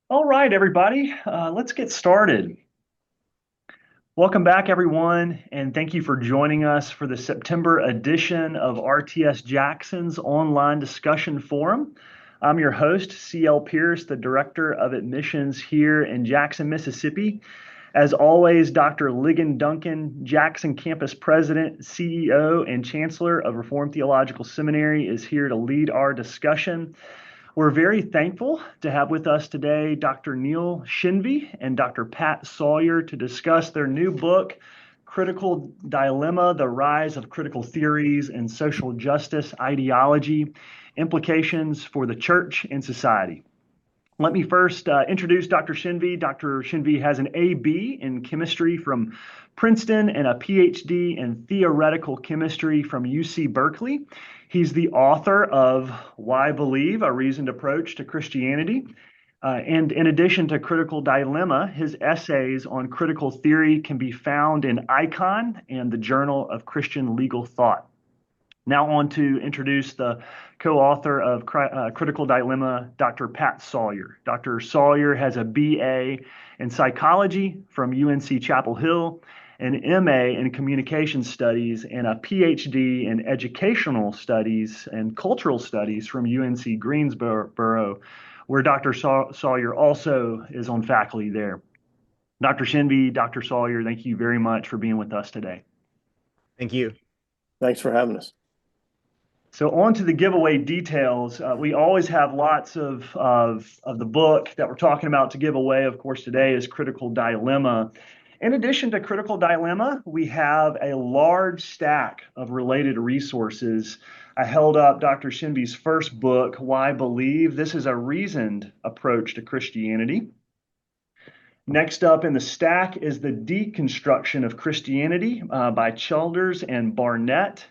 All right, everybody, let's get started. Welcome back, everyone, and thank you for joining us for the September edition of RTS Jackson's online discussion forum. I'm your host, CL Pierce, the Director of Admissions here in Jackson, Mississippi. As always, Dr. Ligon Duncan, Jackson Campus President, CEO, and Chancellor of Reformed Theological Seminary, is here to lead our discussion. We're very thankful to have with us today Dr. Neil Shenvi and Dr. Pat Sawyer to discuss their new book, Critical Dilemma: The Rise of Critical Theories and Social Justice Ideology, Implications for the Church and Society. Let me first introduce Dr. Shenvi. Dr. Shenvi has an AB in chemistry from Princeton and a PhD in theoretical chemistry from UC Berkeley. He's the author of Why Believe? A Reasoned Approach to Christianity. And in addition to Critical Dilemma, his essays on critical theory can be found in Icon and the Journal of Christian Legal Thought. Now on to introduce the co-author of Critical Dilemma, Dr. Pat Sawyer. Dr. Sawyer has a BA in psychology from UNC Chapel Hill, an MA in communication studies, and a PhD in educational studies and cultural studies from UNC Greensboro, where Dr. Sawyer also is on faculty there. Dr. Shenvi, Dr. Sawyer, thank you very much for being with us today. Thank you. Thanks for having us. So on to the giveaway details. We always have lots of the book that we're talking about to give away. Of course, today is Critical Dilemma. In addition to Critical Dilemma, we have a large stack of related resources. I held up Dr. Shenvi's first book, Why Believe? This is a reasoned approach to Christianity. Next up in the stack is The Deconstruction of Christianity by Childers and Barnett.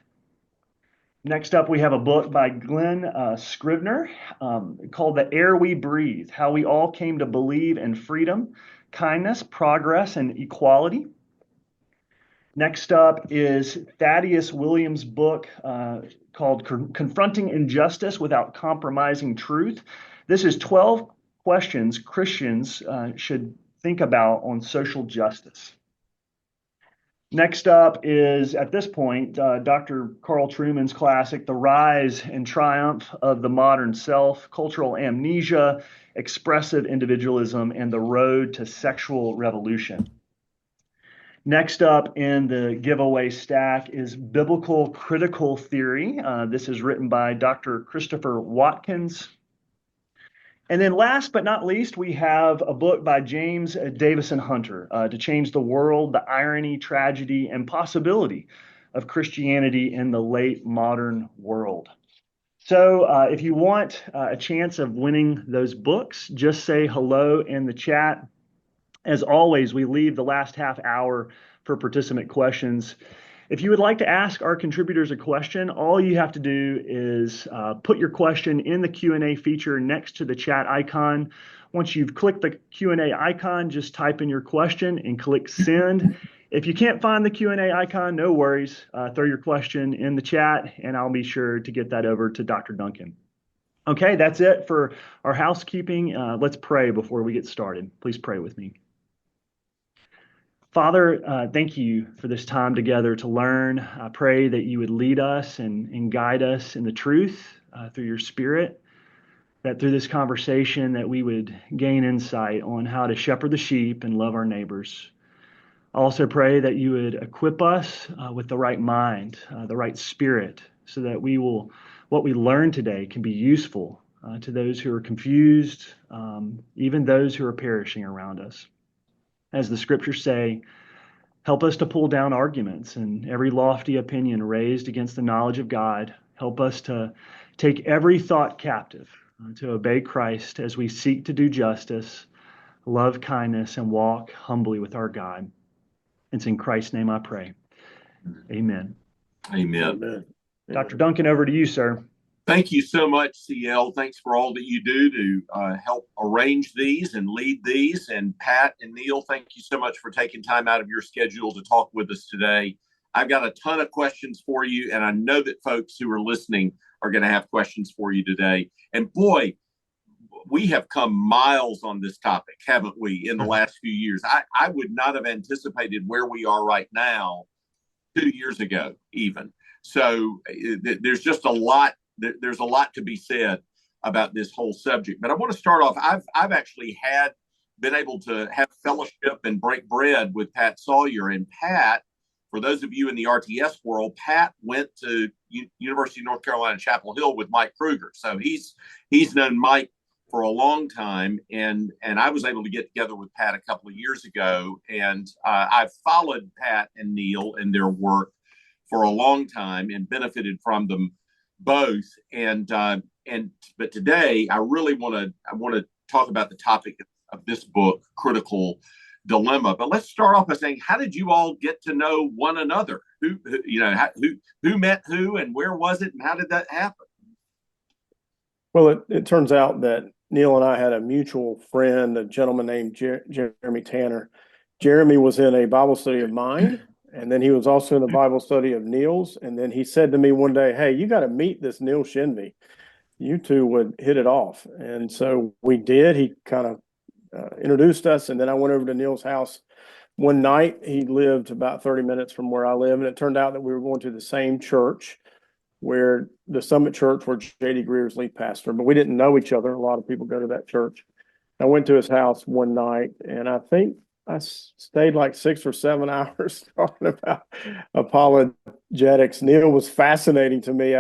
Next up, we have a book by Glenn Scrivener called The Air We Breathe: How We All Came to Believe in Freedom, Kindness, Progress, and Equality. Next up is Thaddeus Williams' book called Confronting Injustice Without Compromising Truth. This is 12 questions Christians should think about on social justice. Next up is, at this point, Dr. Carl Trueman's classic, The Rise and Triumph of the Modern Self, Cultural Amnesia, Expressive Individualism, and the Road to Sexual Revolution. Next up in the giveaway stack is Biblical Critical Theory. This is written by Dr. Christopher Watkins. And then last but not least, we have a book by James Davison Hunter, To Change the World: The Irony, Tragedy, and Possibility of Christianity in the Late Modern World. So if you want a chance of winning those books, just say hello in the chat. As always, we leave the last half hour for participant questions. If you would like to ask our contributors a question, all you have to do is put your question in the Q&A feature next to the chat icon. Once you've clicked the Q&A icon, just type in your question and click send. If you can't find the Q&A icon, no worries. Throw your question in the chat and I'll be sure to get that over to Dr. Duncan. Okay, that's it for our housekeeping. Let's pray before we get started. Please pray with me. Father, thank you for this time together to learn. I pray that you would lead us and guide us in the truth through your Spirit, that through this conversation that we would gain insight on how to shepherd the sheep and love our neighbors. I also pray that you would equip us with the right mind, the right spirit, so that what we learn today can be useful to those who are confused, even those who are perishing around us. As the scriptures say, help us to pull down arguments and every lofty opinion raised against the knowledge of God. Help us to take every thought captive to obey Christ as we seek to do justice, love kindness, and walk humbly with our God. It's in Christ's name I pray. Amen. Amen. Amen. Dr. Duncan, over to you, sir. Thank you so much, CL. Thanks for all that you do to help arrange these and lead these. And Pat and Neil, thank you so much for taking time out of your schedule to talk with us today. I've got a ton of questions for you, and I know that folks who are listening are going to have questions for you today. And boy, we have come miles on this topic, haven't we, in the last few years? I would not have anticipated where we are right now 2 years ago, even. So there's just a lot. There's a lot to be said about this whole subject. But I want to start off. I've actually been able to have fellowship and break bread with Pat Sawyer. And Pat, for those of you in the RTS world, Pat went to University of North Carolina, Chapel Hill with Mike Kruger. So he's known Mike for a long time. And I was able to get together with Pat a couple of years ago. And I've followed Pat and Neil and their work for a long time and benefited from them both. But today I really want to talk about the topic of this book, Critical Dilemma. But let's start off by saying, how did you all get to know one another? Who met who, and where was it, and how did that happen? Well, it turns out that Neil and I had a mutual friend, a gentleman named Jeremy Tanner. Jeremy was in a Bible study of mine, and then he was also in a Bible study of Neil's. And then he said to me one day, "Hey, you got to meet this Neil Shenvi. You two would hit it off." And so we did. He kind of introduced us, and then I went over to Neil's house one night. He lived about 30 minutes from where I live, and it turned out that we were going to the same church, where the Summit Church, where J.D. Greer's lead pastor, but we didn't know each other. A lot of people go to that church. I went to his house one night, and I think I stayed like 6 or 7 hours talking about apologetics. Neil was fascinating to me.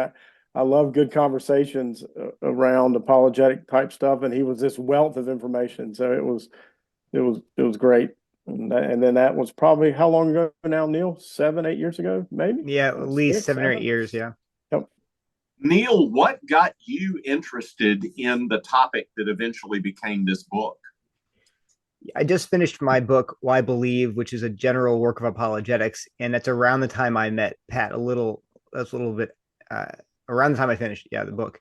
I love good conversations around apologetic type stuff, and he was this wealth of information. So it was great. And then that was probably how long ago now, Neil? 7, 8 years ago, maybe? Yeah, at least 7 or 8 years. Yeah. Yep. Neil, what got you interested in the topic that eventually became this book? I just finished my book, Why Believe, which is a general work of apologetics. And that's around the time I met Pat, around the time I finished, the book.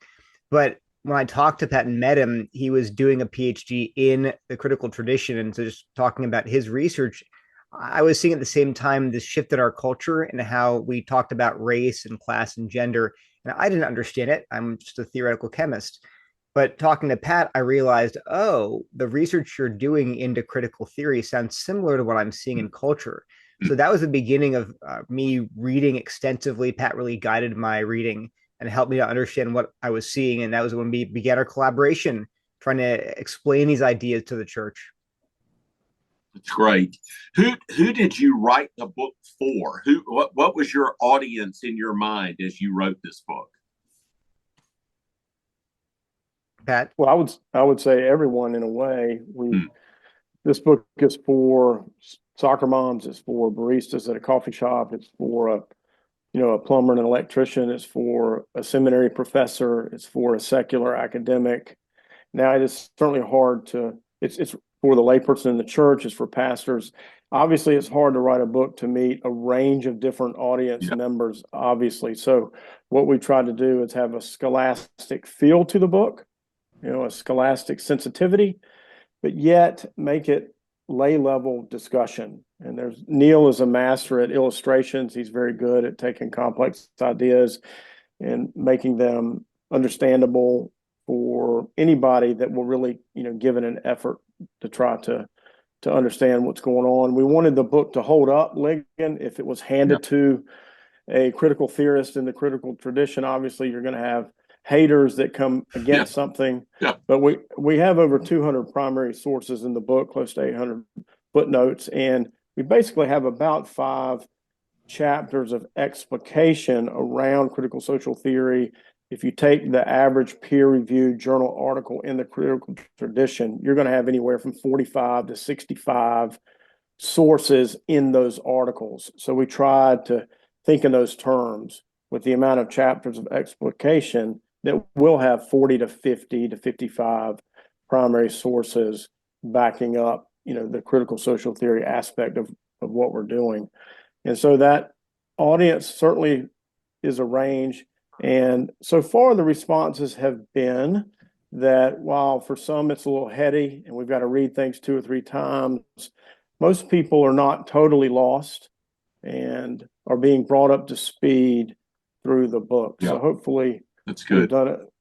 But when I talked to Pat and met him, he was doing a PhD in the critical tradition. And so just talking about his research, I was seeing at the same time this shift in our culture and how we talked about race and class and gender. And I didn't understand it. I'm just a theoretical chemist. But talking to Pat, I realized, the research you're doing into critical theory sounds similar to what I'm seeing in culture. So that was the beginning of me reading extensively. Pat really guided my reading and helped me to understand what I was seeing. And that was when we began our collaboration, trying to explain these ideas to the church. That's great. Who did you write the book for? What was your audience in your mind as you wrote this book? Pat? Well, I would say everyone in a way. This book is for soccer moms. It's for baristas at a coffee shop. It's for a plumber and an electrician. It's for a seminary professor. It's for a secular academic. Now, it is certainly hard to. It's for the layperson in the church. It's for pastors. Obviously, it's hard to write a book to meet a range of different audience members. Obviously, so what we tried to do is have a scholastic feel to the book. A scholastic sensitivity, but yet make it lay level discussion. And Neil is a master at illustrations. He's very good at taking complex ideas and making them understandable for anybody that will really, give it an effort to try to understand what's going on. We wanted the book to hold up, Ligon. If it was handed to a critical theorist in the critical tradition, obviously you're going to have haters that come against something. But we have over 200 primary sources in the book, close to 800 footnotes, and we basically have about 5 chapters of explication around critical social theory. If you take the average peer-reviewed journal article in the critical tradition, you're going to have anywhere from 45 to 65 sources in those articles. So we tried to think in those terms with the amount of chapters of explication that we'll have 40 to 50 to 55 primary sources backing up, the critical social theory aspect of what we're doing. And so that audience certainly is a range. And so far, the responses have been that while for some it's a little heady and we've got to read things 2 or 3 times, most people are not totally lost and are being brought up to speed through the book. So hopefully that's good.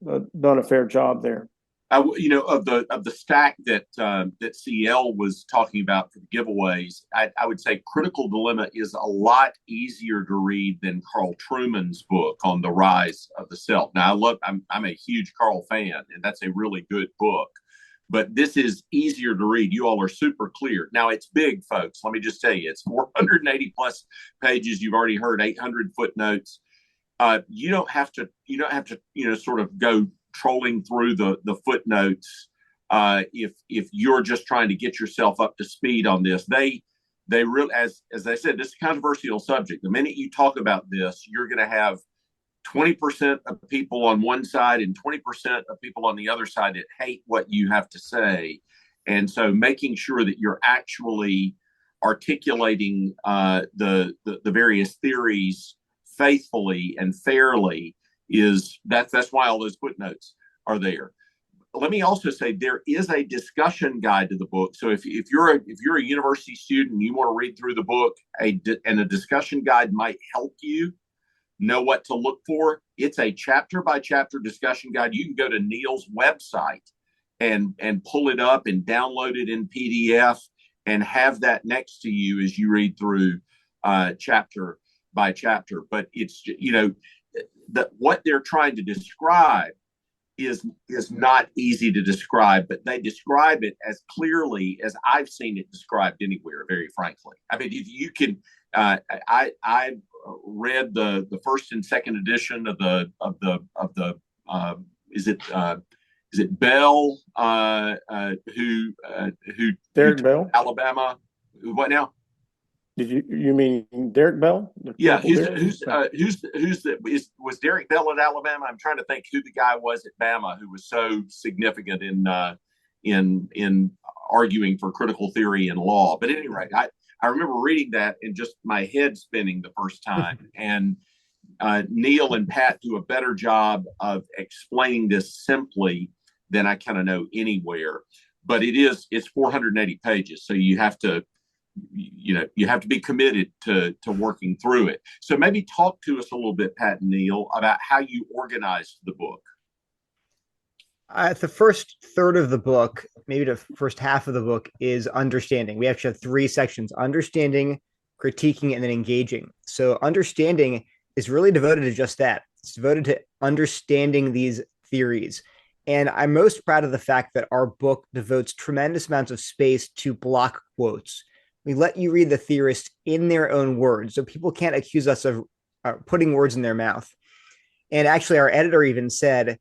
We've done a fair job there. Of the stack that CL was talking about for the giveaways, I would say Critical Dilemma is a lot easier to read than Carl Trueman's book on the rise of the self. Now, I'm a huge Carl fan, and that's a really good book. But this is easier to read. You all are super clear. Now, it's big, folks. Let me just tell you, it's 480 plus pages. You've already heard 800 footnotes. You don't have to, sort of go trolling through the footnotes if you're just trying to get yourself up to speed on this. They really, as I said, this is a controversial subject. The minute you talk about this, you're going to have 20% of people on one side and 20% of people on the other side that hate what you have to say. And so making sure that you're actually articulating the various theories faithfully and fairly that's why all those footnotes are there. Let me also say there is a discussion guide to the book. So if you're a university student and you want to read through the book, and a discussion guide might help you know what to look for. It's a chapter by chapter discussion guide. You can go to Neil's website and pull it up and download it in PDF and have that next to you as you read through chapter by chapter. But it's, that what they're trying to describe is not easy to describe, but they describe it as clearly as I've seen it described anywhere, very frankly. I mean, if you can, I read the first and second edition of the is it Bell who Derek Bell, Alabama? What now? You mean Derek Bell? Yeah, was Derek Bell at Alabama? I'm trying to think who the guy was at Bama who was so significant in arguing for critical theory and law. But at any rate, I remember reading that and just my head spinning the first time. And Neil and Pat do a better job of explaining this simply than I kind of know anywhere. But it's 480 pages, so you have to be committed to working through it. So maybe talk to us a little bit, Pat and Neil, about how you organized the book. The first third of the book, maybe the first half of the book, is understanding. We actually have 3 sections: understanding, critiquing, and then engaging. So understanding is really devoted to just that. It's devoted to understanding these theories. And I'm most proud of the fact that our book devotes tremendous amounts of space to block quotes. We let you read the theorists in their own words, so people can't accuse us of putting words in their mouth. And actually, our editor even said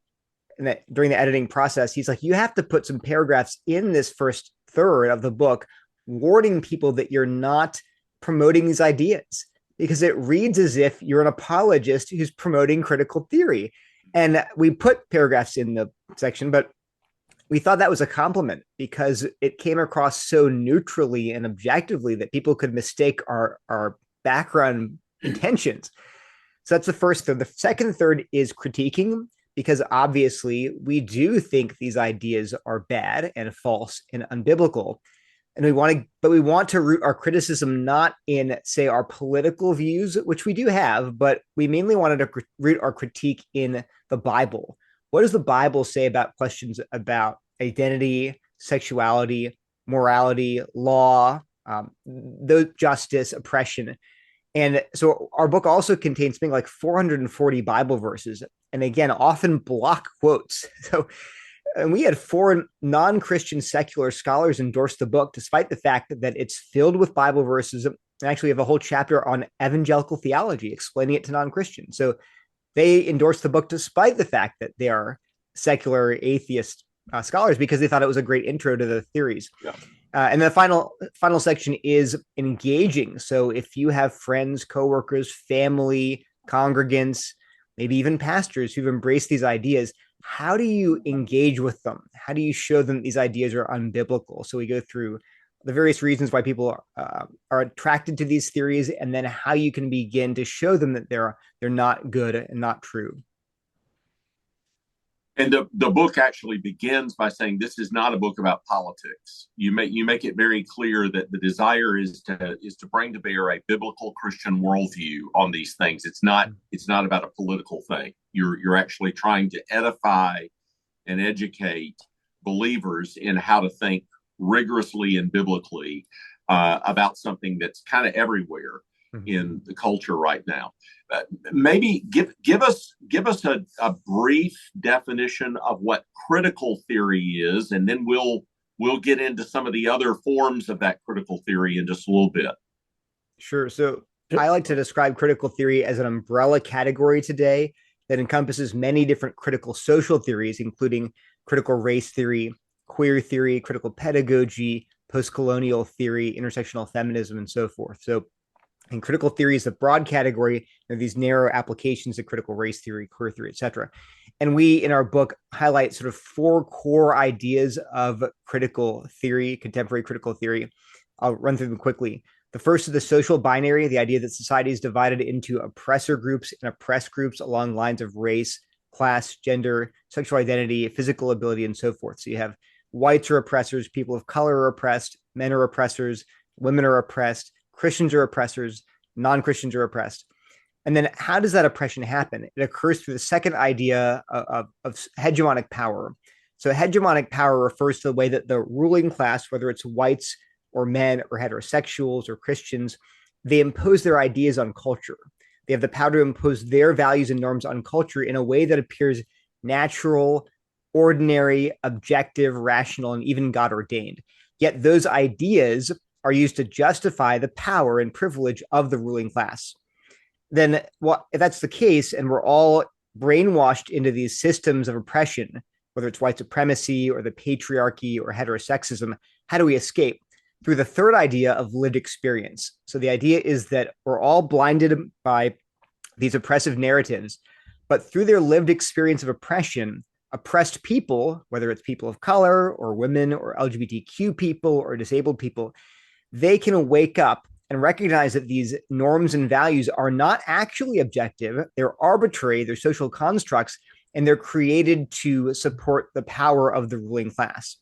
that during the editing process, he's like, you have to put some paragraphs in this first third of the book warning people that you're not promoting these ideas, because it reads as if you're an apologist who's promoting critical theory. And we put paragraphs in the section, but we thought that was a compliment because it came across so neutrally and objectively that people could mistake our background intentions. So that's the first third. The second third is critiquing, because obviously we do think these ideas are bad and false and unbiblical. And we want to root our criticism not in, say, our political views, which we do have, but we mainly wanted to root our critique in the Bible. What does the Bible say about questions about identity, sexuality, morality, law, justice, oppression? And so our book also contains something like 440 Bible verses, and again, often block quotes. And we had 4 non-Christian secular scholars endorse the book, despite the fact that it's filled with Bible verses. And actually, we have a whole chapter on evangelical theology, explaining it to non-Christians. So they endorsed the book despite the fact that they are secular atheist scholars, because they thought it was a great intro to the theories. Yeah. And the final section is engaging. So if you have friends, coworkers, family, congregants, maybe even pastors who've embraced these ideas, how do you engage with them? How do you show them these ideas are unbiblical? So we go through the various reasons why people are attracted to these theories, and then how you can begin to show them that they're not good and not true. And the book actually begins by saying this is not a book about politics. You make it very clear that the desire is to bring to bear a biblical Christian worldview on these things. It's not about a political thing. You're actually trying to edify and educate believers in how to think rigorously and biblically about something that's kind of everywhere in the culture right now. Maybe give us a brief definition of what critical theory is, and then we'll get into some of the other forms of that critical theory in just a little bit. Sure. So I like to describe critical theory as an umbrella category today that encompasses many different critical social theories, including critical race theory, queer theory, critical pedagogy, post-colonial theory, intersectional feminism, and so forth. So, and critical theory is a broad category of these narrow applications of critical race theory, queer theory, et cetera. And we, in our book, highlight sort of 4 core ideas of critical theory, contemporary critical theory. I'll run through them quickly. The first is the social binary, the idea that society is divided into oppressor groups and oppressed groups along lines of race, class, gender, sexual identity, physical ability, and so forth. So you have whites are oppressors, people of color are oppressed, men are oppressors, women are oppressed, Christians are oppressors, non-Christians are oppressed. And then how does that oppression happen? It occurs through the second idea of hegemonic power. So hegemonic power refers to the way that the ruling class, whether it's whites or men or heterosexuals or Christians, they impose their ideas on culture. They have the power to impose their values and norms on culture in a way that appears natural, ordinary, objective, rational, and even God ordained. Yet those ideas are used to justify the power and privilege of the ruling class. Then, well, if that's the case, and we're all brainwashed into these systems of oppression, whether it's white supremacy or the patriarchy or heterosexism, how do we escape? Through the third idea of lived experience. So the idea is that we're all blinded by these oppressive narratives, but through their lived experience of oppression, oppressed people, whether it's people of color or women or LGBTQ people or disabled people, they can wake up and recognize that these norms and values are not actually objective. They're arbitrary, they're social constructs, and they're created to support the power of the ruling class.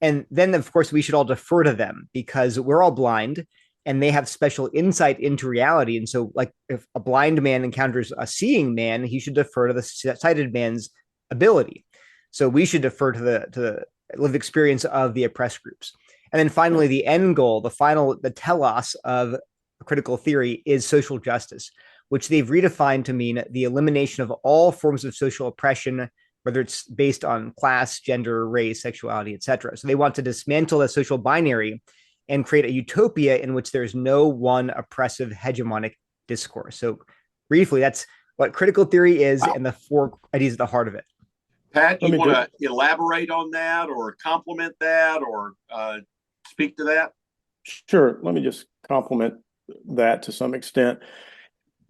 And then, of course, we should all defer to them because we're all blind and they have special insight into reality. And so, like, if a blind man encounters a seeing man, he should defer to the sighted man's ability. So we should defer to the lived experience of the oppressed groups. And then finally, the end goal, the telos of critical theory is social justice, which they've redefined to mean the elimination of all forms of social oppression, whether it's based on class, gender, race, sexuality, etc. So they want to dismantle the social binary and create a utopia in which there's no one oppressive hegemonic discourse. So briefly, that's what critical theory is and the 4 ideas at the heart of it. Pat, you want to elaborate on that or complement that or speak to that? Sure. Let me just complement that to some extent.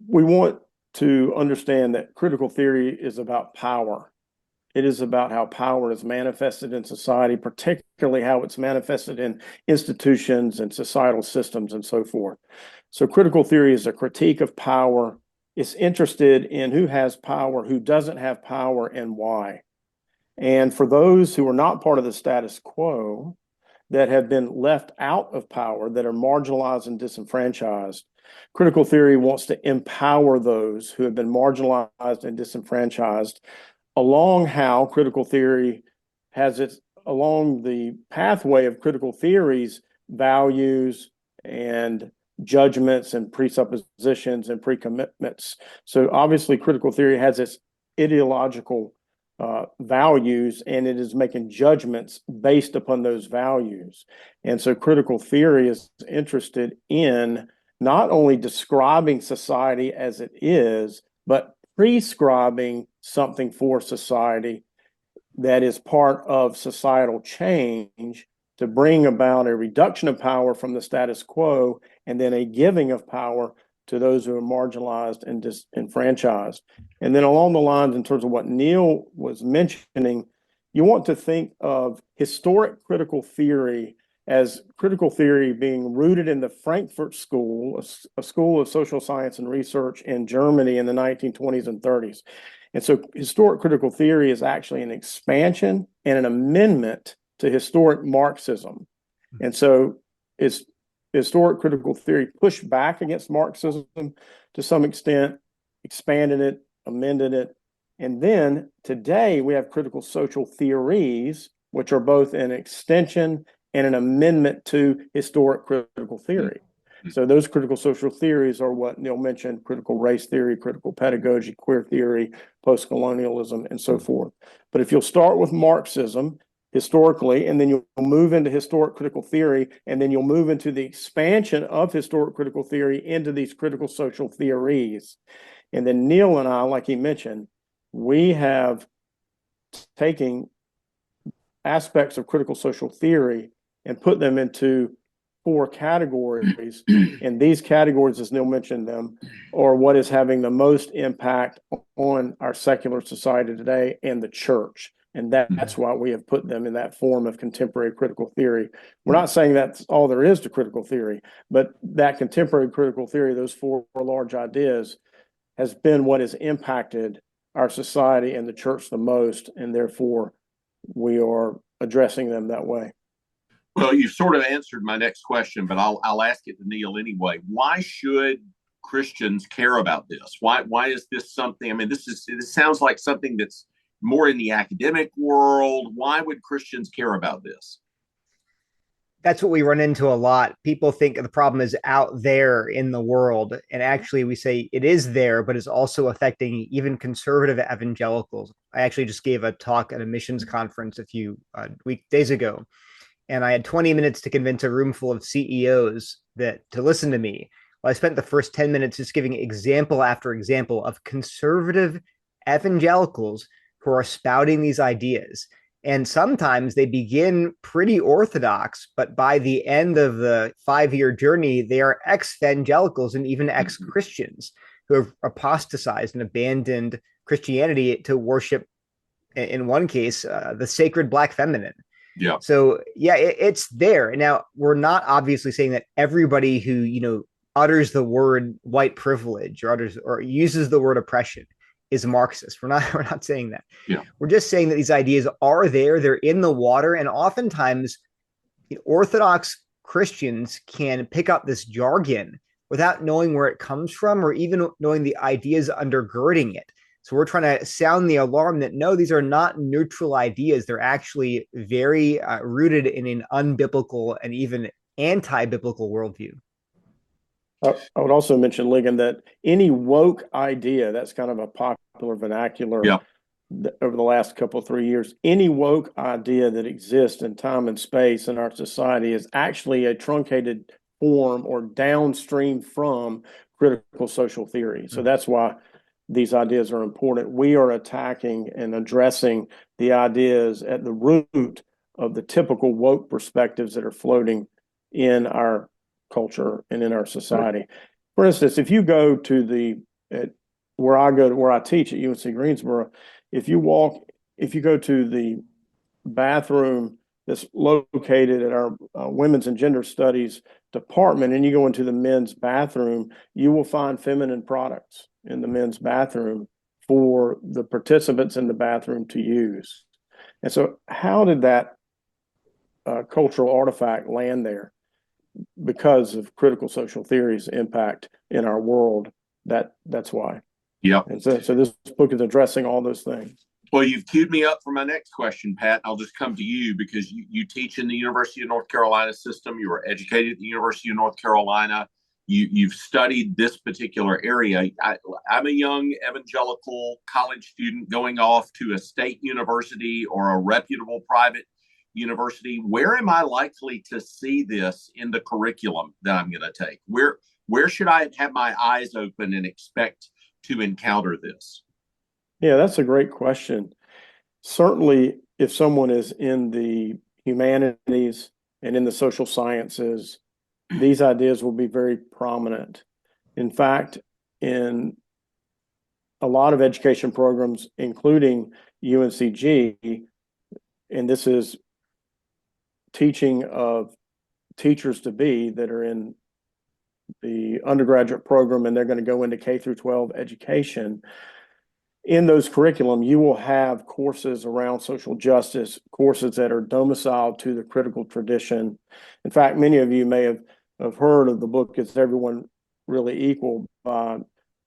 We want to understand that critical theory is about power. It is about how power is manifested in society, particularly how it's manifested in institutions and societal systems and so forth. So critical theory is a critique of power. It's interested in who has power, who doesn't have power, and why. And for those who are not part of the status quo, that have been left out of power, that are marginalized and disenfranchised, critical theory wants to empower those who have been marginalized and disenfranchised along how critical theory has its, along the pathway of critical theories, values and judgments and presuppositions and pre-commitments. So obviously critical theory has its ideological values, and it is making judgments based upon those values. And so critical theory is interested in not only describing society as it is, but prescribing something for society that is part of societal change to bring about a reduction of power from the status quo and then a giving of power to those who are marginalized and disenfranchised. And then along the lines, in terms of what Neil was mentioning, you want to think of historic critical theory as critical theory being rooted in the Frankfurt School, a school of social science and research in Germany in the 1920s and 30s. And so historic critical theory is actually an expansion and an amendment to historic Marxism. And so it's historic critical theory pushed back against Marxism to some extent, expanded it, amended it. And then today we have critical social theories which are both an extension and an amendment to historic critical theory. So those critical social theories are what Neil mentioned: critical race theory, critical pedagogy, queer theory, post-colonialism, and so forth. But if you'll start with Marxism historically, and then you'll move into historic critical theory, and then you'll move into the expansion of historic critical theory into these critical social theories. And then Neil and I, like he mentioned, we have taken aspects of critical social theory and put them into 4 categories. And these categories, as Neil mentioned them, are what is having the most impact on our secular society today and the church. And that's why we have put them in that form of contemporary critical theory. We're not saying that's all there is to critical theory, but that contemporary critical theory, those 4 large ideas, has been what has impacted our society and the church the most. And therefore, we are addressing them that way. Well, you've sort of answered my next question, but I'll ask it to Neil anyway. Why should Christians care about this? Why is this something? I mean, this sounds like something that's more in the academic world. Why would Christians care about this? That's what we run into a lot. People think the problem is out there in the world, and actually we say it is there, but it's also affecting even conservative evangelicals. I actually just gave a talk at a missions conference a few days ago, and I had 20 minutes to convince a room full of CEOs to listen to me. Well, I spent the first 10 minutes just giving example after example of conservative evangelicals who are spouting these ideas. And sometimes they begin pretty orthodox, but by the end of the 5-year journey, they are ex-evangelicals and even ex-Christians who have apostatized and abandoned Christianity to worship, in one case, the sacred Black feminine. Yeah. So yeah, it's there. Now, we're not obviously saying that everybody who, utters the word white privilege or uses the word oppression is Marxist. We're not saying that. Yeah. We're just saying that these ideas are there, they're in the water, and oftentimes Orthodox Christians can pick up this jargon without knowing where it comes from or even knowing the ideas undergirding it. So we're trying to sound the alarm that no, these are not neutral ideas. They're actually very rooted in an unbiblical and even anti-biblical worldview. I would also mention, Ligon, that any woke idea, that's kind of a popular vernacular over the last 3 years, any woke idea that exists in time and space in our society is actually a truncated form or downstream from critical social theory. So that's why these ideas are important. We are attacking and addressing the ideas at the root of the typical woke perspectives that are floating in our culture and in our society. For instance, if you go to where I teach at UNC Greensboro, if you go to the bathroom that's located at our Women's and Gender Studies department, and you go into the men's bathroom, you will find feminine products in the men's bathroom for the participants in the bathroom to use. And so how did that cultural artifact land there? Because of critical social theory's impact in our world. That's why. Yeah. And so this book is addressing all those things. Well, you've queued me up for my next question, Pat. I'll just come to you because you teach in the University of North Carolina system. You were educated at the University of North Carolina. You've studied this particular area. I'm a young evangelical college student going off to a state university or a reputable private university. Where am I likely to see this in the curriculum that I'm going to take? Where should I have my eyes open and expect to encounter this? Yeah, that's a great question. Certainly, if someone is in the humanities and in the social sciences, these ideas will be very prominent. In fact, in a lot of education programs, including UNCG, and this is teaching of teachers to be that are in the undergraduate program and they're going to go into K through 12 education. In those curriculum, you will have courses around social justice, courses that are domiciled to the critical tradition. In fact, many of you may have heard of the book, Is Everyone Really Equal, by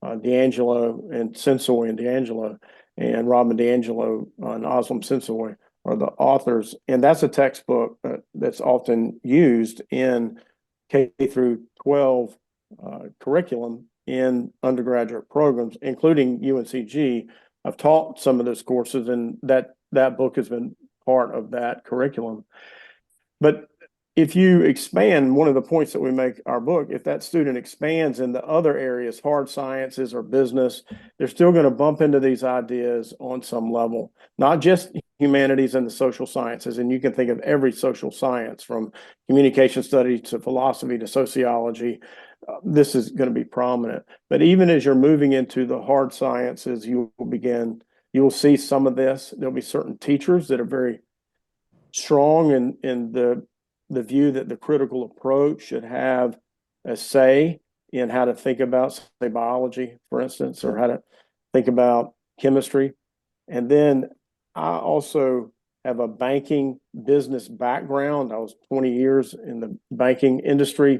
D'Angelo and Sensoy and D'Angelo, and Robin DiAngelo and Oslam Sensoy are the authors. And that's a textbook that's often used in K through 12 curriculum in undergraduate programs, including UNCG. I've taught some of those courses, and that book has been part of that curriculum. But if you expand, one of the points that we make our book, if that student expands into other areas, hard sciences or business, they're still going to bump into these ideas on some level, not just humanities and the social sciences. And you can think of every social science, from communication studies to philosophy to sociology. This is going to be prominent. But even as you're moving into the hard sciences, you will see some of this. There'll be certain teachers that are very strong in the view that the critical approach should have a say in how to think about, say, biology, for instance, or how to think about chemistry. And then I also have a banking business background. I was 20 years in the banking industry.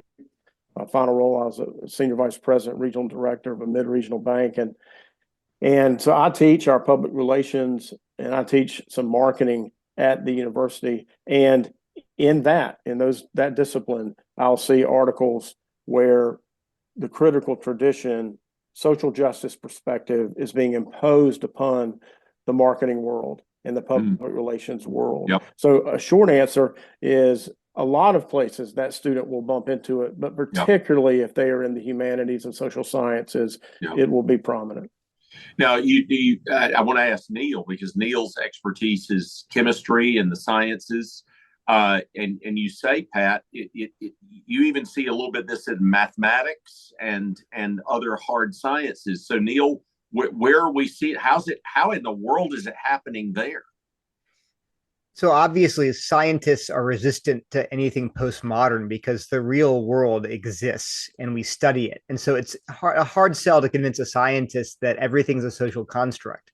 My final role, I was a senior vice president, regional director of a mid-regional bank. And so I teach our public relations, and I teach some marketing at the university. And in that discipline, I'll see articles where the critical tradition, social justice perspective is being imposed upon the marketing world and the public relations world. Yep. So a short answer is a lot of places that student will bump into it, but particularly if they are in the humanities and social sciences, it will be prominent. Now, I want to ask Neil, because Neil's expertise is chemistry and the sciences. And you say, Pat, you even see a little bit of this in mathematics and other hard sciences. So, Neil, where we see it, how in the world is it happening there? So obviously, scientists are resistant to anything postmodern because the real world exists and we study it. And so it's a hard sell to convince a scientist that everything's a social construct.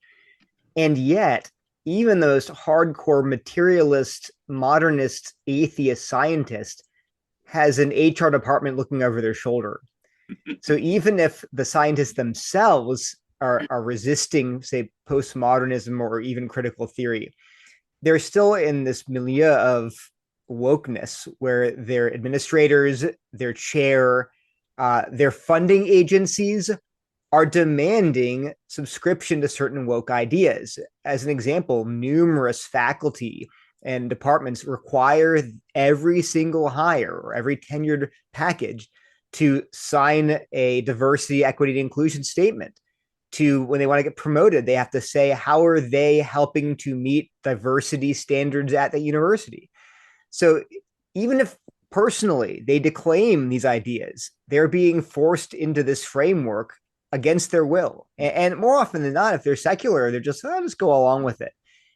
And yet, even the most hardcore materialist, modernist, atheist scientist has an HR department looking over their shoulder. So even if the scientists themselves are resisting, say, postmodernism or even critical theory, they're still in this milieu of wokeness where their administrators, their chair, their funding agencies are demanding subscription to certain woke ideas. As an example, numerous faculty and departments require every single hire or every tenured package to sign a diversity, equity, and inclusion statement. When they want to get promoted, they have to say, how are they helping to meet diversity standards at the university? So even if personally they declaim these ideas, they're being forced into this framework against their will. And more often than not, if they're secular, they're just, I'll just go along with it.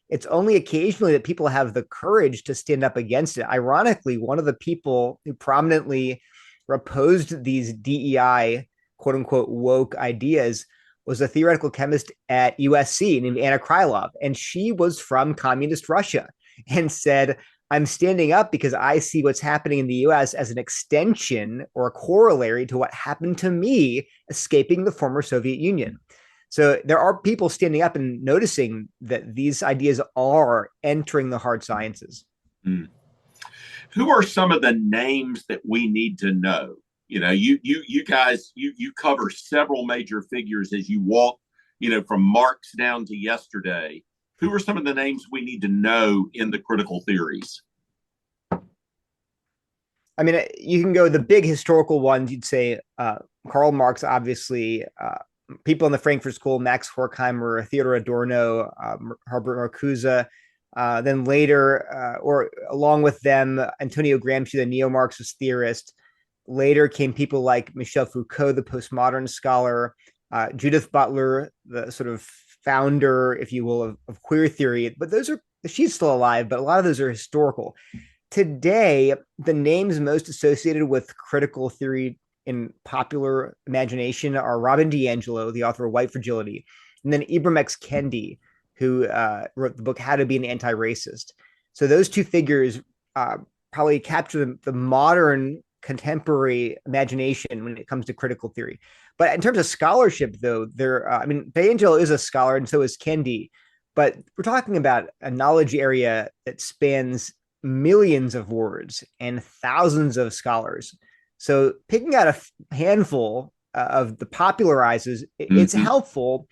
It's only occasionally that people have the courage to stand up against it. Ironically, one of the people who prominently opposed these DEI, quote unquote, woke ideas was a theoretical chemist at USC named Anna Krylov. And she was from communist Russia and said, I'm standing up because I see what's happening in the US as an extension or a corollary to what happened to me escaping the former Soviet Union. So there are people standing up and noticing that these ideas are entering the hard sciences. Who are some of the names that we need to know? You know, you guys, you cover several major figures as you walk, from Marx down to yesterday. Who are some of the names we need to know in the critical theories? I mean, you can go the big historical ones. You'd say Karl Marx, obviously, people in the Frankfurt School, Max Horkheimer, Theodor Adorno, Herbert Marcuse. Then later, or along with them, Antonio Gramsci, the neo-Marxist theorist. Later came people like Michel Foucault, the postmodern scholar, Judith Butler, the sort of founder, if you will, of queer theory. But she's still alive, but a lot of those are historical. Today, the names most associated with critical theory in popular imagination are Robin DiAngelo, the author of White Fragility, and then Ibram X. Kendi, who wrote the book How to Be an Anti-Racist. So those two figures probably capture the modern contemporary imagination when it comes to critical theory. But in terms of scholarship, though, DiAngelo is a scholar, and so is Kendi. But we're talking about a knowledge area that spans millions of words and thousands of scholars. So picking out a handful of the popularizers, it's helpful,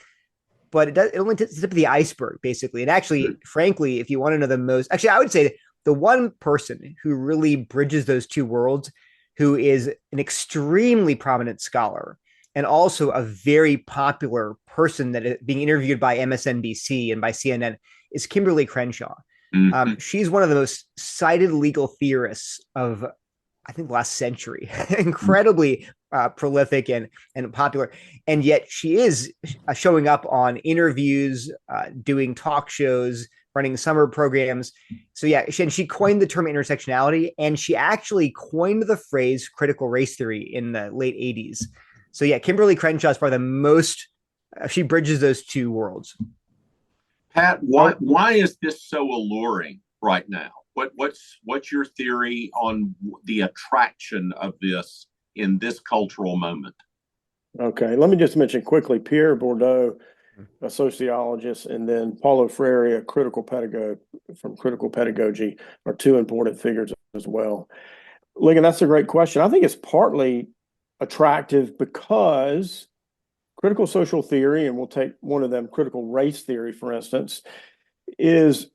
but it only tips the tip of the iceberg, basically. And actually, frankly, if you want to know the most, actually, I would say the one person who really bridges those two worlds, who is an extremely prominent scholar and also a very popular person that is being interviewed by MSNBC and by CNN, is Kimberly Crenshaw. She's one of the most cited legal theorists of, I think, last century. Incredibly prolific and popular, and yet she is showing up on interviews, doing talk shows, running summer programs. So yeah, she coined the term intersectionality, and she actually coined the phrase critical race theory in the late 80s. So yeah, Kimberly Crenshaw is probably the most, she bridges those two worlds. Pat, why is this so alluring right now? What's your theory on the attraction of this in this cultural moment? Okay, let me just mention quickly Pierre Bourdieu, a sociologist, and then Paulo Freire, a critical pedagogue from Critical Pedagogy, are two important figures as well. Ligon, that's a great question. I think it's partly attractive because critical social theory, and we'll take one of them, critical race theory, for instance, is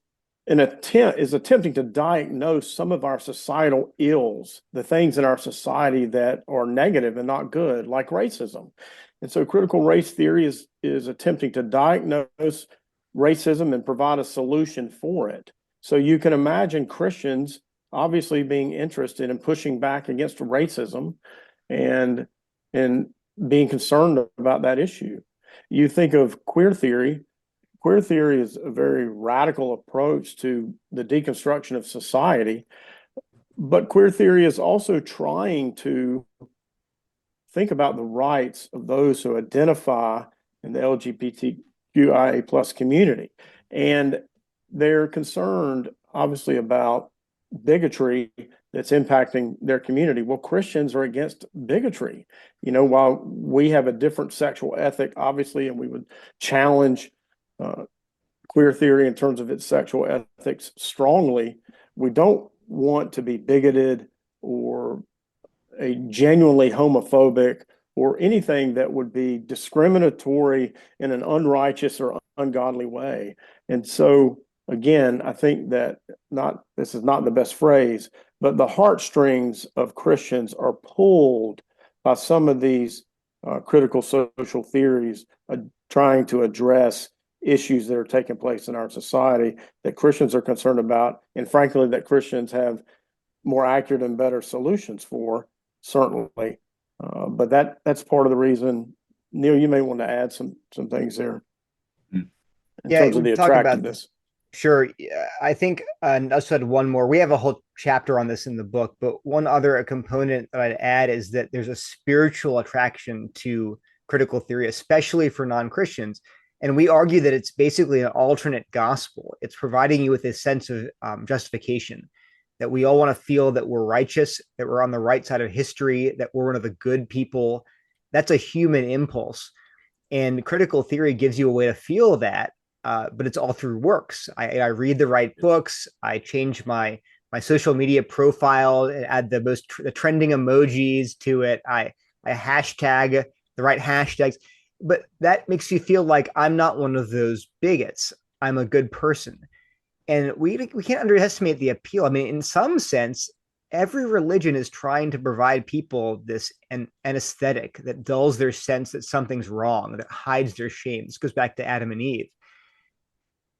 attempting to diagnose some of our societal ills, the things in our society that are negative and not good, like racism. And so critical race theory is attempting to diagnose racism and provide a solution for it. So you can imagine Christians obviously being interested in pushing back against racism and being concerned about that issue. You think of queer theory. Queer theory is a very radical approach to the deconstruction of society, but queer theory is also trying to think about the rights of those who identify in the LGBTQIA plus community. And they're concerned, obviously, about bigotry that's impacting their community. Well, Christians are against bigotry. You know, while we have a different sexual ethic, obviously, and we would challenge queer theory in terms of its sexual ethics strongly, we don't want to be bigoted or a genuinely homophobic or anything that would be discriminatory in an unrighteous or ungodly way. And so, again, I think that this is not the best phrase, but the heartstrings of Christians are pulled by some of these critical social theories trying to address issues that are taking place in our society that Christians are concerned about, and frankly, that Christians have more accurate and better solutions for, certainly. But that's part of the reason. Neil, you may want to add some things there in terms of the attractiveness. Sure. I think I just had one more. We have a whole chapter on this in the book, but one other component that I'd add is that there's a spiritual attraction to critical theory, especially for non-Christians. And we argue that it's basically an alternate gospel. It's providing you with a sense of justification, that we all want to feel that we're righteous, that we're on the right side of history, that we're one of the good people. That's a human impulse. And critical theory gives you a way to feel that, but it's all through works. I read the right books. I change my social media profile and add the trending emojis to it. I hashtag the right hashtags. But that makes you feel like I'm not one of those bigots. I'm a good person. And we can't underestimate the appeal. I mean, in some sense, every religion is trying to provide people an aesthetic that dulls their sense that something's wrong, that hides their shame. This goes back to Adam and Eve.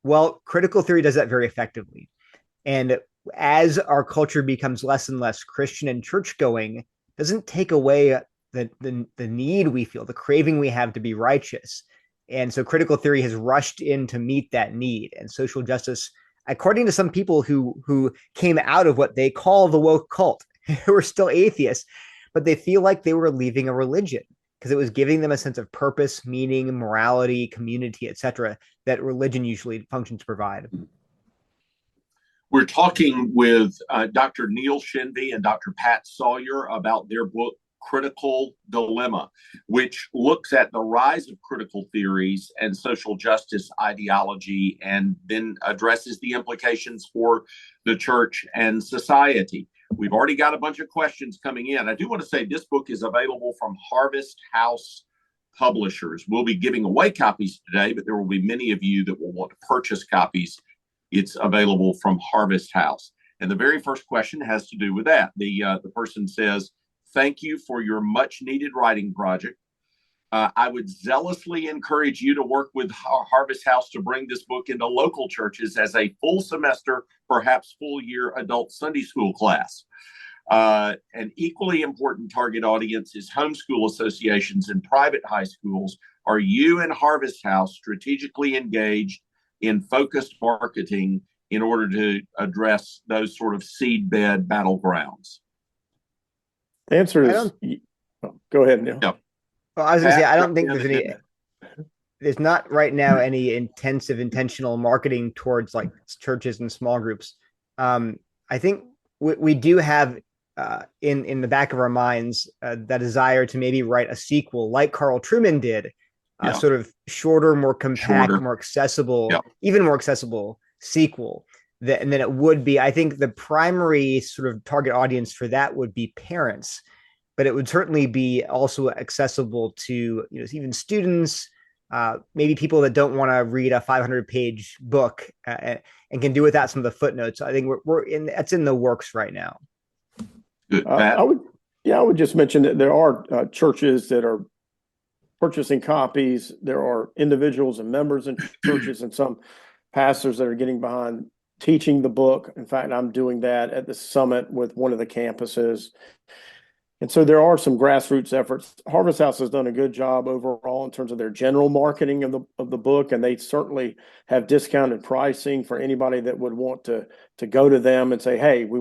Well, critical theory does that very effectively. And as our culture becomes less and less Christian and church-going, doesn't take away the need we feel, the craving we have to be righteous. And so critical theory has rushed in to meet that need. And social justice, according to some people who came out of what they call the woke cult, who are still atheists, but they feel like they were leaving a religion because it was giving them a sense of purpose, meaning, morality, community, etc., that religion usually functions to provide. We're talking with Dr. Neil Shenvi and Dr. Pat Sawyer about their book, Critical Dilemma, which looks at the rise of critical theories and social justice ideology, and then addresses the implications for the church and society. We've already got a bunch of questions coming in. I do want to say this book is available from Harvest House Publishers. We'll be giving away copies today, but there will be many of you that will want to purchase copies. It's available from Harvest House. And the very first question has to do with that. The person says, "Thank you for your much needed writing project. I would zealously encourage you to work with Harvest House to bring this book into local churches as a full semester, perhaps full year adult Sunday school class. An equally important target audience is homeschool associations and private high schools. Are you and Harvest House strategically engaged in focused marketing in order to address those sort of seedbed battlegrounds?" The answer is, go ahead, Neil. Yeah. Well, I was going to say, I don't think there's not right now any intentional marketing towards like churches and small groups. I think we do have in the back of our minds the desire to maybe write a sequel like Carl Trueman did, sort of shorter, more compact, more accessible, even more accessible sequel. And then it would be, I think the primary sort of target audience for that would be parents, but it would certainly be also accessible to, even students, maybe people that don't want to read a 500-page book and can do without some of the footnotes. I think that's in the works right now. Good. I would just mention that there are churches that are purchasing copies. There are individuals and members in churches and some pastors that are getting behind teaching the book. In fact, I'm doing that at the summit with one of the campuses. And so there are some grassroots efforts. Harvest House has done a good job overall in terms of their general marketing of the book, and they certainly have discounted pricing for anybody that would want to go to them and say, "Hey, we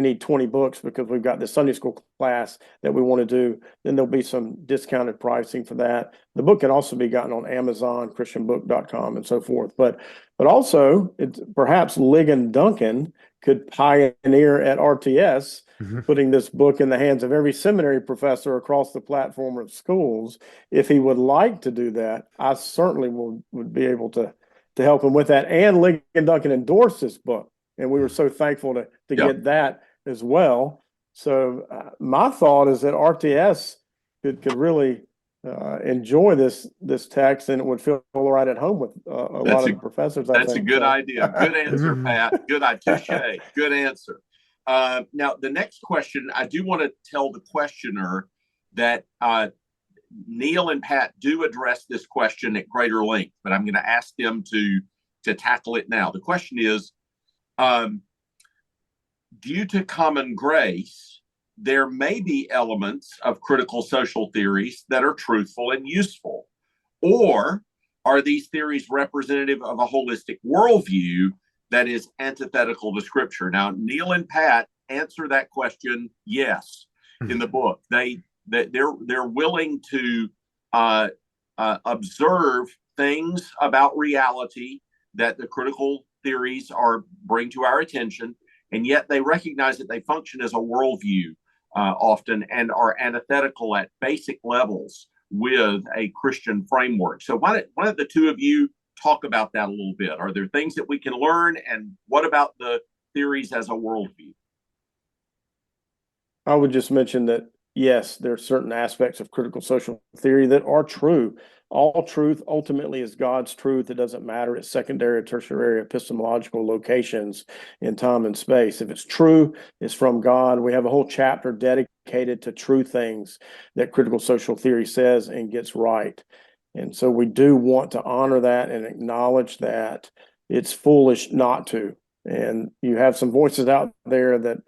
need 20 books because we've got this Sunday school class that we want to do." Then there'll be some discounted pricing for that. The book can also be gotten on Amazon, christianbook.com, and so forth. But also, perhaps Ligon Duncan could pioneer at RTS, putting this book in the hands of every seminary professor across the platform of schools. If he would like to do that, I certainly would be able to help him with that. And Ligon Duncan endorsed this book, and we were so thankful to get that as well. So my thought is that RTS could really enjoy this text, and it would feel right at home with a lot of the professors. That's a good idea. Good answer, Pat. Good touche. Good answer. Now, the next question, I do want to tell the questioner that Neil and Pat do address this question at greater length, but I'm going to ask them to tackle it now. The question is, due to common grace, there may be elements of critical social theories that are truthful and useful. Or are these theories representative of a holistic worldview that is antithetical to Scripture? Now, Neil and Pat answer that question, yes, in the book. They're willing to observe things about reality that the critical theories bring to our attention, and yet they recognize that they function as a worldview often and are antithetical at basic levels with a Christian framework. So why don't the two of you talk about that a little bit? Are there things that we can learn, and what about the theories as a worldview? I would just mention that, yes, there are certain aspects of critical social theory that are true. All truth ultimately is God's truth. It doesn't matter its secondary or tertiary epistemological locations in time and space. If it's true, it's from God. We have a whole chapter dedicated to true things that critical social theory says and gets right. And so we do want to honor that and acknowledge that. It's foolish not to. And you have some voices out there that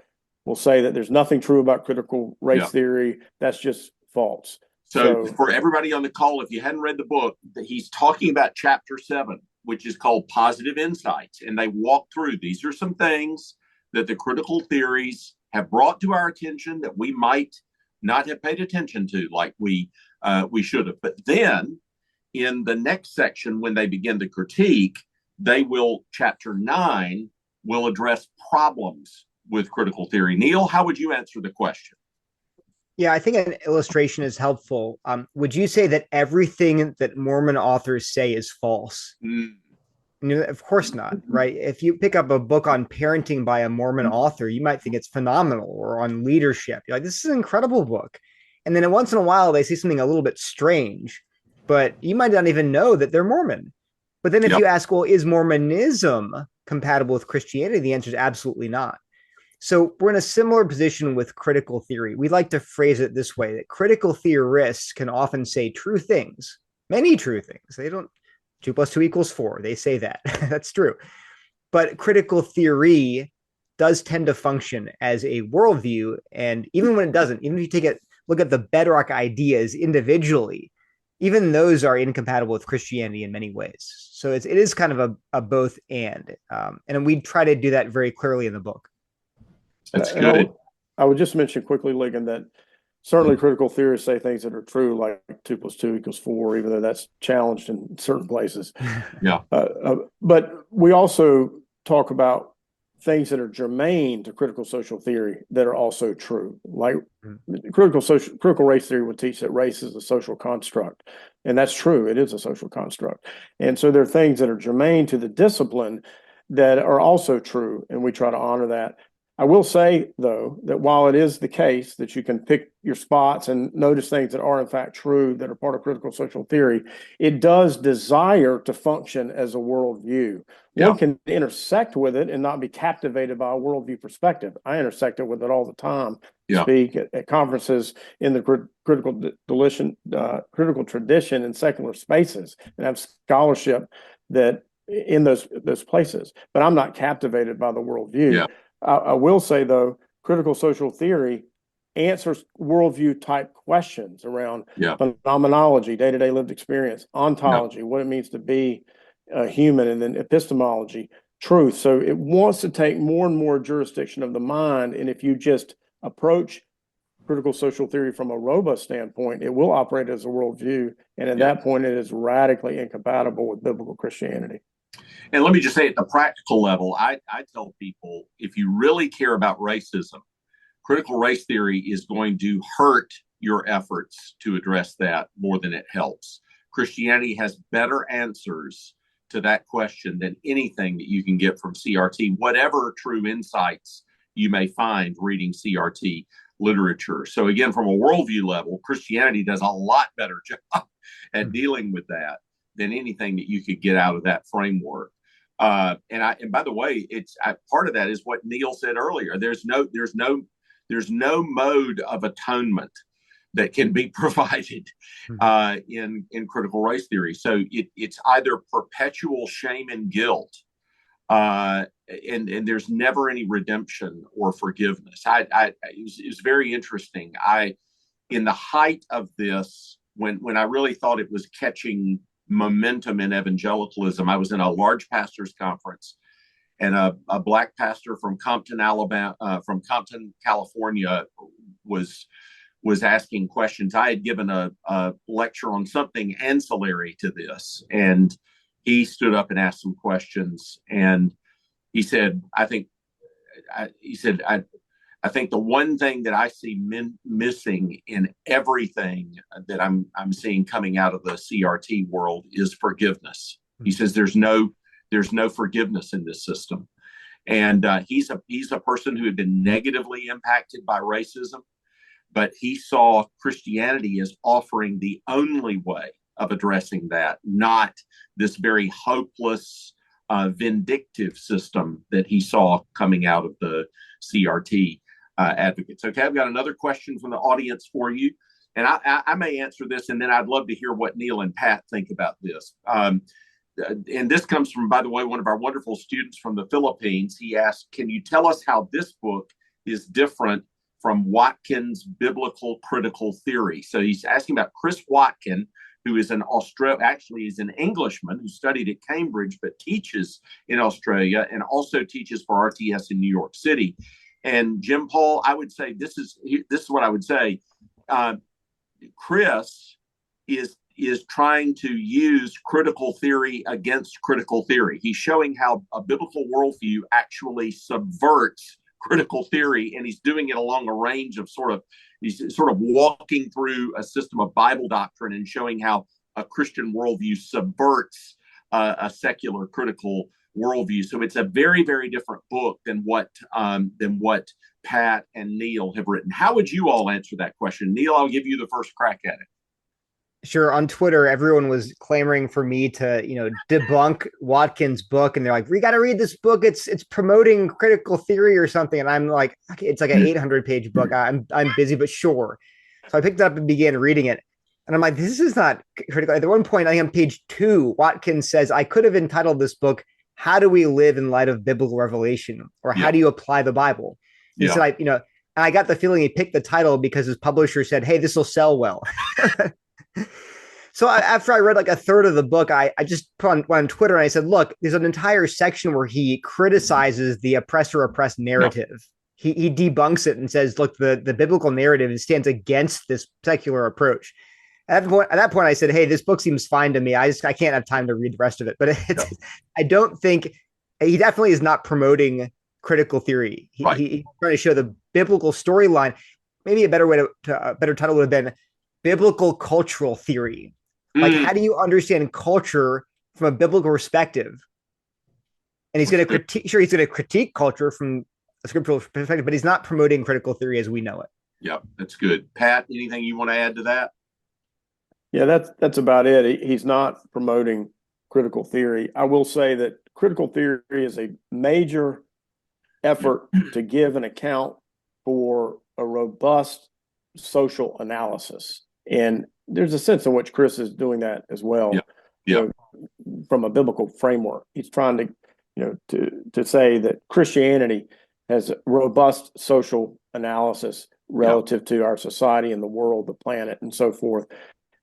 will say that there's nothing true about critical race theory. That's just false. So for everybody on the call, if you hadn't read the book, he's talking about chapter 7, which is called Positive Insights. And they walk through, these are some things that the critical theories have brought to our attention that we might not have paid attention to like we should have. But then in the next section, when they begin to critique, chapter 9 will address problems with critical theory. Neil, how would you answer the question? Yeah, I think an illustration is helpful. Would you say that everything that Mormon authors say is false? Mm. Of course not, right? If you pick up a book on parenting by a Mormon author, you might think it's phenomenal, or on leadership. You're like, this is an incredible book. And then once in a while, they say something a little bit strange, but you might not even know that they're Mormon. But then if you ask, well, is Mormonism compatible with Christianity? The answer is absolutely not. So we're in a similar position with critical theory. We like to phrase it this way, that critical theorists can often say true things, many true things. They don't, 2 + 2 = 4. They say that. That's true. But critical theory does tend to function as a worldview. And even when it doesn't, even if you look at the bedrock ideas individually, even those are incompatible with Christianity in many ways. So it is kind of a both and. And we try to do that very clearly in the book. That's good. I would just mention quickly, Ligon, that certainly critical theorists say things that are true, like 2 + 2 = 4, even though that's challenged in certain places. Yeah. But we also talk about things that are germane to critical social theory that are also true. Like critical race theory would teach that race is a social construct. And that's true. It is a social construct. And so there are things that are germane to the discipline that are also true. And we try to honor that. I will say, though, that while it is the case that you can pick your spots and notice things that are in fact true that are part of critical social theory, it does desire to function as a worldview. One can intersect with it and not be captivated by a worldview perspective. I intersect with it all the time. Speak at conferences in the critical tradition in secular spaces and have scholarship that in those places. But I'm not captivated by the worldview. Yeah. I will say, though, critical social theory answers worldview type questions around phenomenology, day-to-day lived experience, ontology, what it means to be a human, and then epistemology, truth. So it wants to take more and more jurisdiction of the mind. And if you just approach critical social theory from a robust standpoint, it will operate as a worldview. And at that point, it is radically incompatible with biblical Christianity. And let me just say at the practical level, I tell people, if you really care about racism, critical race theory is going to hurt your efforts to address that more than it helps. Christianity has better answers to that question than anything that you can get from CRT, whatever true insights you may find reading CRT literature. So again, from a worldview level, Christianity does a lot better job at dealing with that than anything that you could get out of that framework. And by the way, part of that is what Neil said earlier. There's no mode of atonement that can be provided in critical race theory. So it's either perpetual shame and guilt, and there's never any redemption or forgiveness. It was very interesting. In the height of this, when I really thought it was catching momentum in evangelicalism, I was in a large pastors conference, and a black pastor from Compton, California, was asking questions. I had given a lecture on something ancillary to this, and he stood up and asked some questions. And he said, I think the one thing that I see missing in everything that I'm seeing coming out of the CRT world is forgiveness. He says there's no forgiveness in this system, and he's a person who had been negatively impacted by racism, but he saw Christianity as offering the only way of addressing that, not this very hopeless, vindictive system that he saw coming out of the CRT advocates. Okay, I've got another question from the audience for you, and I may answer this, and then I'd love to hear what Neil and Pat think about this. And this comes from, by the way, one of our wonderful students from the Philippines. He asked, can you tell us how this book is different from Watkins' biblical critical theory? So he's asking about Chris Watkin, who is he's an Englishman who studied at Cambridge but teaches in Australia and also teaches for RTS in New York City. And Jim Paul, I would say this is what I would say. Chris is trying to use critical theory against critical theory. He's showing how a biblical worldview actually subverts critical theory, and he's doing it along a range of he's sort of walking through a system of Bible doctrine and showing how a Christian worldview subverts a secular critical worldview. So it's a very, very different book than what Pat and Neil have written. How would you all answer that question? Neil, I'll give you the first crack at it. Sure. On Twitter, everyone was clamoring for me to, debunk Watkins' book, and they're like, "We got to read this book. It's promoting critical theory or something." And I'm like, okay, "It's like an 800-page book. I'm busy, but sure." So I picked it up and began reading it, and I'm like, "This is not critical." At one point, I think on page 2, Watkins says, "I could have entitled this book, 'How Do We Live in Light of Biblical Revelation?' or 'How Do You Apply the Bible?'" He said, I got the feeling he picked the title because his publisher said, "Hey, this will sell well." So after I read like a third of the book, I just went on Twitter and I said, "Look, there's an entire section where he criticizes the oppressor-oppressed narrative. He debunks it and says, look, the biblical narrative stands against this secular approach." At that point, I said, "Hey, this book seems fine to me. I can't have time to read the rest of it." But I don't think he definitely is not promoting critical theory. He's trying to show the biblical storyline. Maybe a better title would have been biblical cultural theory. Like, how do you understand culture from a biblical perspective? And he's going to critique culture from a scriptural perspective, but he's not promoting critical theory as we know it. Yep, that's good. Pat, anything you want to add to that? Yeah, that's about it. He's not promoting critical theory. I will say that critical theory is a major effort to give an account for a robust social analysis. And there's a sense in which Chris is doing that as well. From a biblical framework, he's trying to say that Christianity has robust social analysis relative to our society and the world, the planet, and so forth.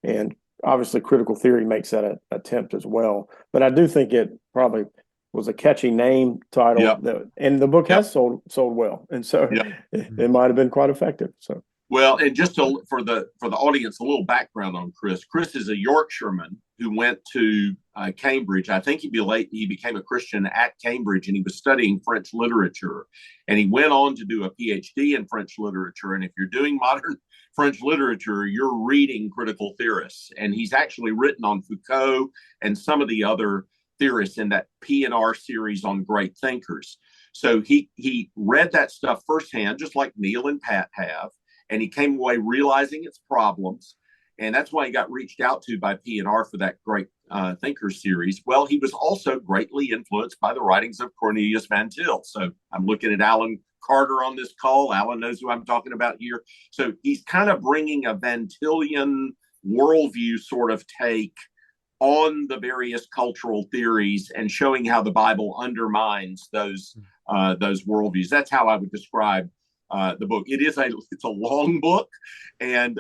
And obviously, critical theory makes that an attempt as well. But I do think it probably was a catchy name title, and the book has sold well, and so it might have been quite effective. So. Well, and just for the audience, a little background on Chris. Chris is a Yorkshireman who went to Cambridge. I think he became a Christian at Cambridge, and he was studying French literature. And he went on to do a PhD in French literature. And if you're doing modern French literature, you're reading critical theorists. And he's actually written on Foucault and some of the other theorists in that P&R series on great thinkers. So he read that stuff firsthand, just like Neil and Pat have. And he came away realizing its problems. And that's why he got reached out to by P&R for that great thinkers series. Well, he was also greatly influenced by the writings of Cornelius Van Til. So I'm looking at Alan Carter on this call. Alan knows who I'm talking about here. So he's kind of bringing a Van Tilian worldview sort of take on the various cultural theories and showing how the Bible undermines those worldviews. That's how I would describe the book. It's a long book, and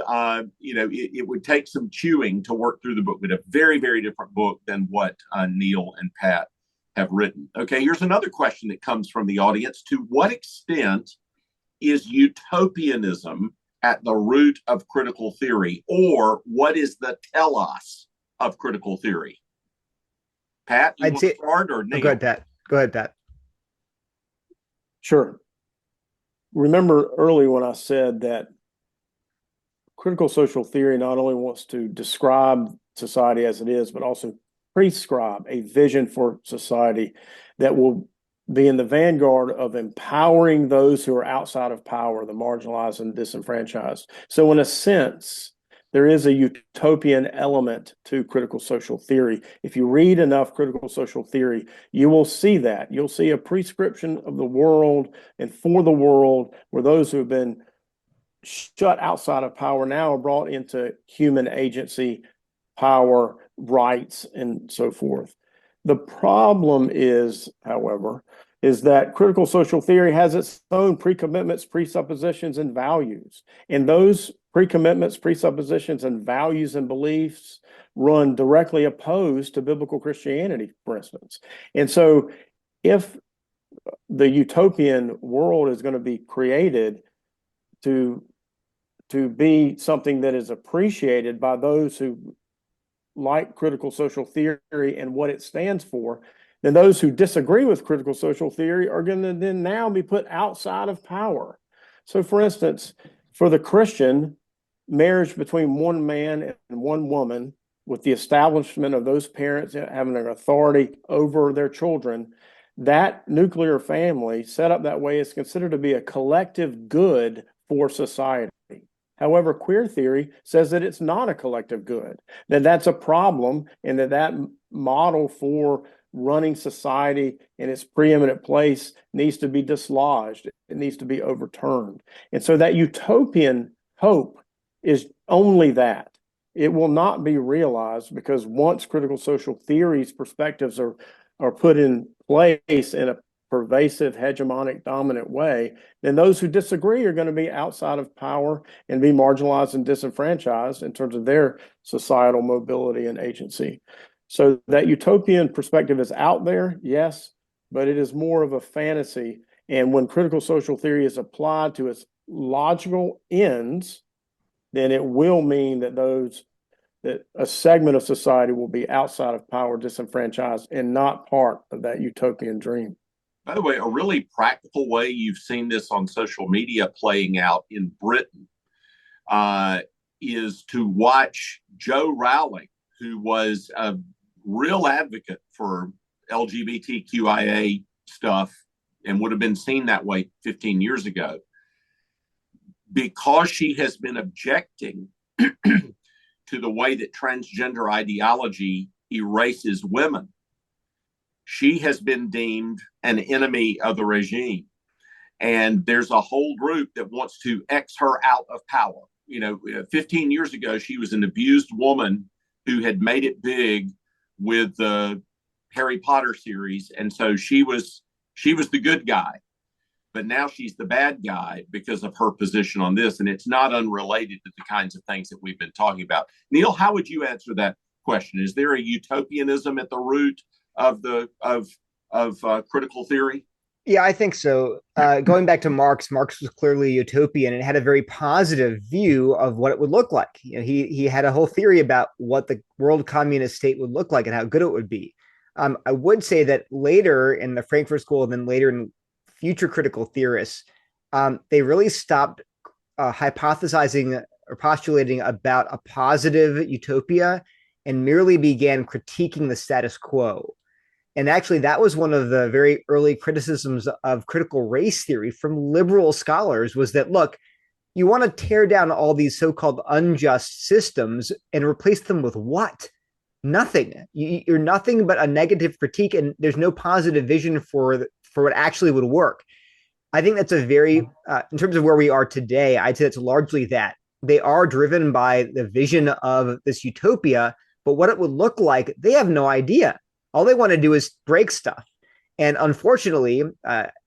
it would take some chewing to work through the book, but a very, very different book than what Neil and Pat have written. Okay, here's another question that comes from the audience. To what extent is utopianism at the root of critical theory, or what is the telos of critical theory? Pat, you want to start, or Neil? Go ahead, Pat. Sure. Remember earlier when I said that critical social theory not only wants to describe society as it is, but also prescribe a vision for society that will be in the vanguard of empowering those who are outside of power, the marginalized and disenfranchised. So in a sense, there is a utopian element to critical social theory. If you read enough critical social theory, you will see that. You'll see a prescription of the world and for the world where those who have been shut outside of power now are brought into human agency, power, rights, and so forth. The problem is, however, is that critical social theory has its own pre-commitments, presuppositions, and values. And those pre-commitments, presuppositions, and values and beliefs run directly opposed to biblical Christianity, for instance. And so if the utopian world is going to be created to be something that is appreciated by those who like critical social theory and what it stands for, then those who disagree with critical social theory are going to then now be put outside of power. So, for instance, for the Christian, marriage between one man and one woman, with the establishment of those parents having an authority over their children, that nuclear family set up that way is considered to be a collective good for society. However, queer theory says that it's not a collective good, that that's a problem, and that model for running society in its preeminent place needs to be dislodged. It needs to be overturned. And so that utopian hope is only that. It will not be realized, because once critical social theories perspectives are put in place in a pervasive, hegemonic, dominant way, then those who disagree are going to be outside of power and be marginalized and disenfranchised in terms of their societal mobility and agency. So that utopian perspective is out there, yes, but it is more of a fantasy. And when critical social theory is applied to its logical ends, then it will mean that a segment of society will be outside of power, disenfranchised, and not part of that utopian dream. By the way, a really practical way you've seen this on social media playing out in Britain is to watch Joe Rowling, who was a real advocate for LGBTQIA stuff and would have been seen that way 15 years ago. Because she has been objecting to the way that transgender ideology erases women, she has been deemed an enemy of the regime. And there's a whole group that wants to X her out of power. 15 years ago, she was an abused woman who had made it big with the Harry Potter series. And so she was the good guy. But now she's the bad guy because of her position on this. And it's not unrelated to the kinds of things that we've been talking about. Neil, how would you answer that question? Is there a utopianism at the root of critical theory? Yeah, I think so. Going back to Marx was clearly a utopian and had a very positive view of what it would look like. He had a whole theory about what the world communist state would look like and how good it would be. I would say that later in the Frankfurt School and then later in future critical theorists, they really stopped hypothesizing or postulating about a positive utopia and merely began critiquing the status quo. And actually, that was one of the very early criticisms of critical race theory from liberal scholars, was that, look, you want to tear down all these so-called unjust systems and replace them with what? Nothing. You're nothing but a negative critique, and there's no positive vision for what actually would work. I think that's a very, in terms of where we are today, I'd say it's largely that. They are driven by the vision of this utopia, but what it would look like, they have no idea. All they want to do is break stuff. And unfortunately,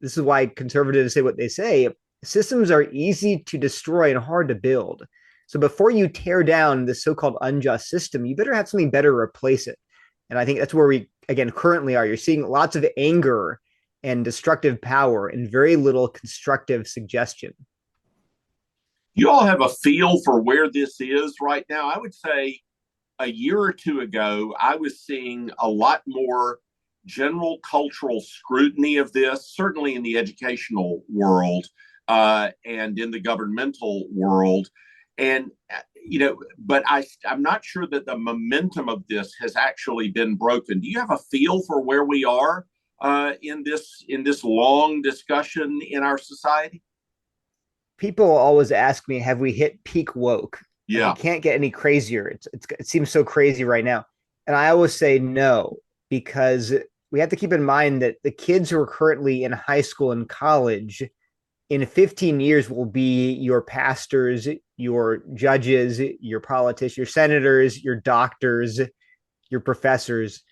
this is why conservatives say what they say, systems are easy to destroy and hard to build. So before you tear down this so-called unjust system, you better have something better to replace it. And I think that's where we, again, currently are. You're seeing lots of anger and destructive power and very little constructive suggestion. You all have a feel for where this is right now? I would say a year or two ago, I was seeing a lot more general cultural scrutiny of this, certainly in the educational world and in the governmental world. And, but I'm not sure that the momentum of this has actually been broken. Do you have a feel for where we are in this long discussion in our society? People always ask me, have we hit peak woke? Yeah. It can't get any crazier. It seems so crazy right now. And I always say no, because we have to keep in mind that the kids who are currently in high school and college in 15 years will be your pastors, your judges, your politicians, your senators, your doctors, your professors.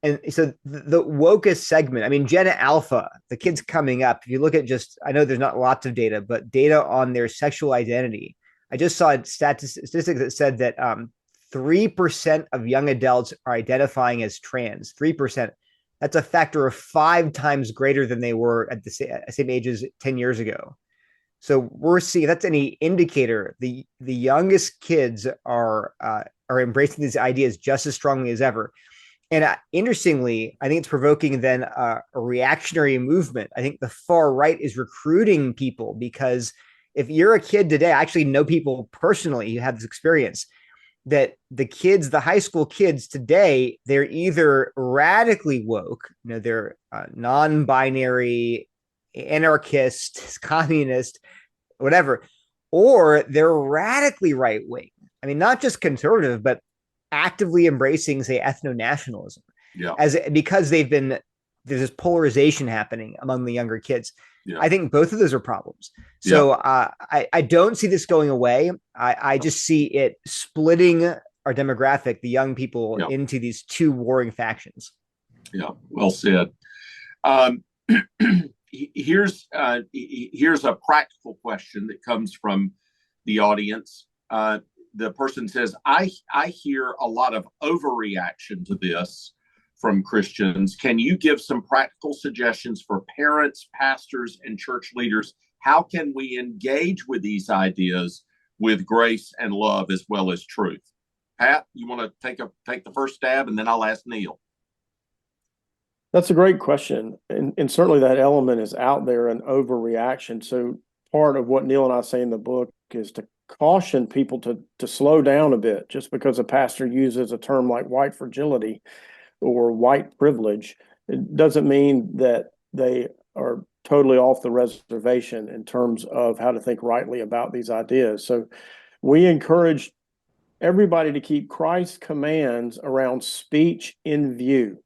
And so the wokest segment, I mean, Gen Alpha, the kids coming up, if you look at I know there's not lots of data, but data on their sexual identity. I just saw a statistic that said that 3% of young adults are identifying as trans. 3%. That's a factor of 5 times greater than they were at the same age as 10 years ago. So we're seeing, that's any indicator, the youngest kids are embracing these ideas just as strongly as ever. And interestingly, I think it's provoking then a reactionary movement. I think the far right is recruiting people because if you're a kid today, I actually know people personally who have this experience that the kids, the high school kids today, they're either radically woke, they're non-binary, anarchist, communist, whatever, or they're radically right wing. I mean, not just conservative, but actively embracing, say, ethno-nationalism. Yeah. Because there's this polarization happening among the younger kids. Yeah. I think both of those are problems. So I don't see this going away. I just see it splitting our demographic, the young people, into these two warring factions. Yeah, well said. Here's a practical question that comes from the audience. The person says, I hear a lot of overreaction to this from Christians. Can you give some practical suggestions for parents, pastors, and church leaders? How can we engage with these ideas with grace and love as well as truth? Pat, you want to take the first stab, and then I'll ask Neil. That's a great question. And certainly that element is out there, an overreaction. So part of what Neil and I say in the book is to caution people to slow down a bit. Just because a pastor uses a term like white fragility or white privilege, it doesn't mean that they are totally off the reservation in terms of how to think rightly about these ideas. So we encourage everybody to keep Christ's commands around speech in view,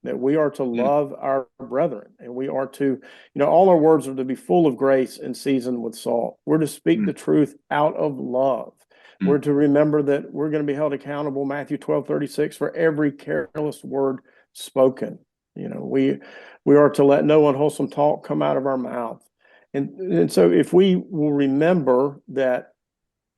that we are to love our brethren, and we are to, all our words are to be full of grace and seasoned with salt. We're to speak the truth out of love. We're to remember that we're going to be held accountable, Matthew 12:36, for every careless word spoken. We are to let no unwholesome talk come out of our mouth. And so if we will remember that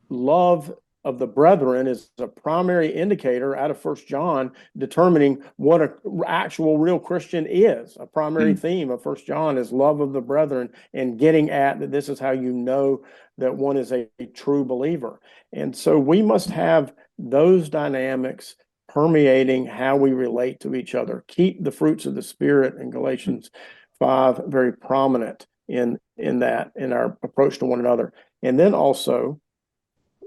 love of the brethren is a primary indicator out of 1 John determining what an actual real Christian is. A primary theme of 1 John is love of the brethren, and getting at that this is how you know that one is a true believer. And so we must have those dynamics permeating how we relate to each other. Keep the fruits of the Spirit in Galatians 5 very prominent in our approach to one another. And then also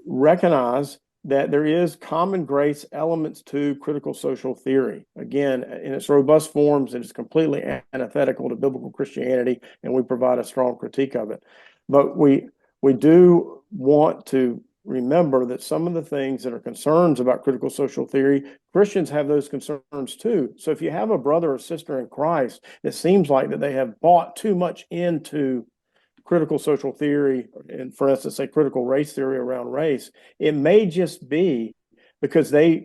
recognize that there is common grace elements to critical social theory. Again, in its robust forms, it is completely antithetical to biblical Christianity, and we provide a strong critique of it. But we do want to remember that some of the things that are concerns about critical social theory, Christians have those concerns too. So if you have a brother or sister in Christ, it seems like that they have bought too much into critical social theory, and for instance, say critical race theory around race, it may just be because they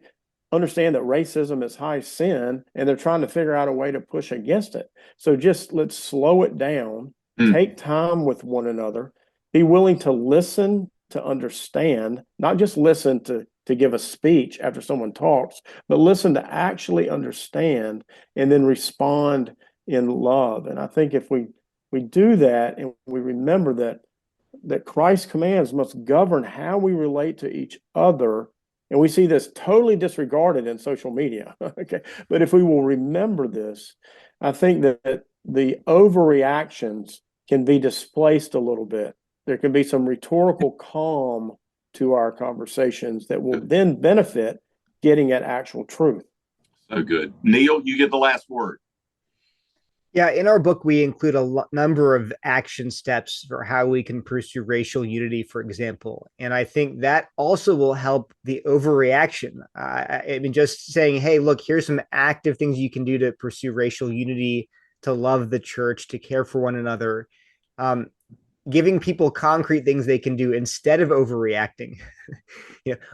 understand that racism is high sin and they're trying to figure out a way to push against it. So just let's slow it down, take time with one another, be willing to listen, to understand, not just listen to give a speech after someone talks, but listen to actually understand and then respond in love. And I think if we do that, and we remember that Christ's commands must govern how we relate to each other, and we see this totally disregarded in social media. Okay, but if we will remember this, I think that the overreactions can be displaced a little bit. There can be some rhetorical calm to our conversations that will then benefit getting at actual truth. So good. Neil, you get the last word. Yeah, in our book, we include a number of action steps for how we can pursue racial unity, for example. And I think that also will help the overreaction. I mean, just saying, hey, look, here's some active things you can do to pursue racial unity, to love the church, to care for one another. Giving people concrete things they can do instead of overreacting,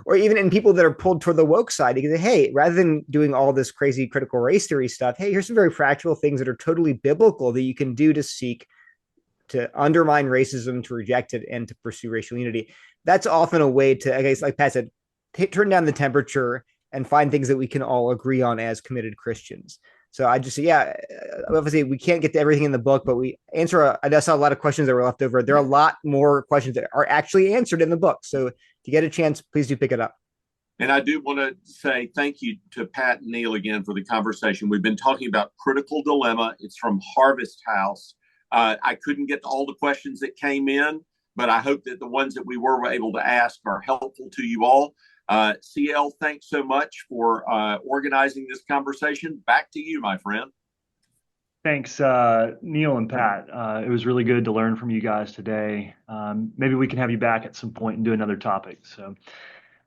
or even in people that are pulled toward the woke side, you can say, hey, rather than doing all this crazy critical race theory stuff, hey, here's some very practical things that are totally biblical that you can do to seek to undermine racism, to reject it, and to pursue racial unity. That's often a way to, I guess, like Pat said, turn down the temperature and find things that we can all agree on as committed Christians. So I just, obviously we can't get to everything in the book, but we answer, I saw a lot of questions that were left over. There are a lot more questions that are actually answered in the book. So if you get a chance, please do pick it up. And I do want to say thank you to Pat and Neil again for the conversation. We've been talking about critical dilemma. It's from Harvest House. I couldn't get to all the questions that came in, but I hope that the ones that we were able to ask are helpful to you all. CL, thanks so much for organizing this conversation. Back to you, my friend. Thanks, Neil and Pat. It was really good to learn from you guys today. Maybe we can have you back at some point and do another topic. So,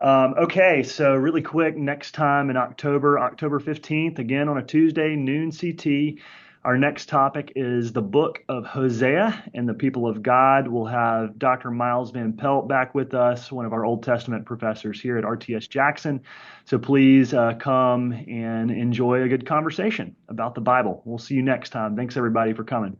okay, so really quick, next time in October, October 15th, again on a Tuesday, noon CT. Our next topic is the book of Hosea and the people of God. We'll have Dr. Miles Van Pelt back with us, one of our Old Testament professors here at RTS Jackson. So please come and enjoy a good conversation about the Bible. We'll see you next time. Thanks, everybody, for coming.